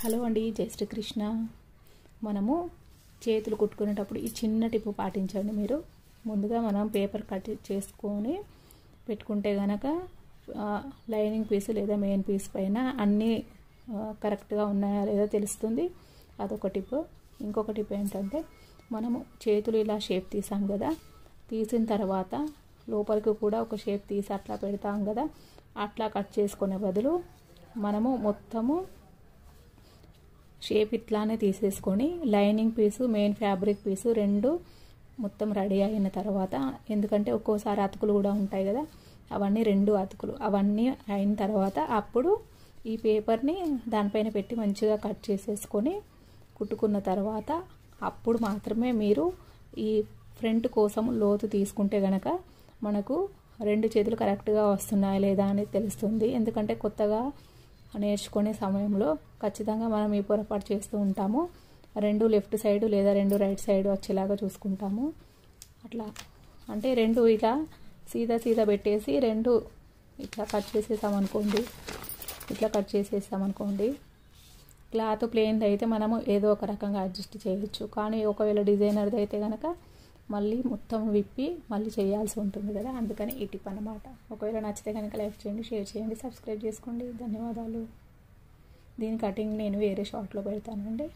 Hello అండి, జై శ్రీకృష్ణ. మనము చేతులు కుట్టుకునేటప్పుడు ఈ చిన్న టిప్పు పాటించండి. మీరు ముందుగా మనం పేపర్ కట్ చేసుకొని పెట్టుకుంటే కనుక లైనింగ్ పీస్ లేదా మెయిన్ పీస్ పైన అన్నీ కరెక్ట్గా ఉన్నాయా లేదా తెలుస్తుంది. అదొక టిప్. ఇంకొక టిప్ ఏంటంటే, మనము చేతులు ఇలా షేప్ తీసాం కదా, తీసిన తర్వాత లోపలికి కూడా ఒక షేప్ తీసి అట్లా పెడతాం కదా, అట్లా కట్ చేసుకునే బదులు మనము మొత్తము షేప్ ఇట్లానే తీసేసుకొని లైనింగ్ పీసు మెయిన్ ఫ్యాబ్రిక్ పీసు రెండు మొత్తం రెడీ అయిన తర్వాత, ఎందుకంటే ఒక్కోసారి అతుకులు కూడా ఉంటాయి కదా, అవన్నీ రెండు అతుకులు అవన్నీ అయిన తర్వాత అప్పుడు ఈ పేపర్ని దానిపైన పెట్టి మంచిగా కట్ చేసేసుకొని కుట్టుకున్న తర్వాత అప్పుడు మాత్రమే మీరు ఈ ఫ్రంట్ కోసం లోతు తీసుకుంటే గనక మనకు రెండు చేతులు కరెక్ట్గా వస్తున్నాయా లేదా అనేది తెలుస్తుంది. ఎందుకంటే కొత్తగా నేర్చుకునే సమయంలో ఖచ్చితంగా మనం ఈ పొరపాటు చేస్తూ ఉంటాము. రెండు లెఫ్ట్ సైడ్ లేదా రెండు రైట్ సైడ్ వచ్చేలాగా చూసుకుంటాము. అట్లా అంటే రెండు ఇలా సీదా పెట్టేసి రెండు ఇట్లా కట్ చేసేసామనుకోండి, క్లాత్ ప్లెయిన్ది అయితే మనము ఏదో ఒక రకంగా అడ్జస్ట్ చేయొచ్చు. కానీ ఒకవేళ డిజైనర్ది అయితే కనుక మళ్ళీ మొత్తం విప్పి మళ్ళీ చేయాల్సి ఉంటుంది కదా. అందుకని ఈ టిప్ అన్నమాట. ఒకవేళ నచ్చితే కనుక లైక్ చేయండి, షేర్ చేయండి, సబ్స్క్రైబ్ చేసుకోండి. ధన్యవాదాలు. దీని కటింగ్ నేను వేరే షార్ట్లో పెడతానండి.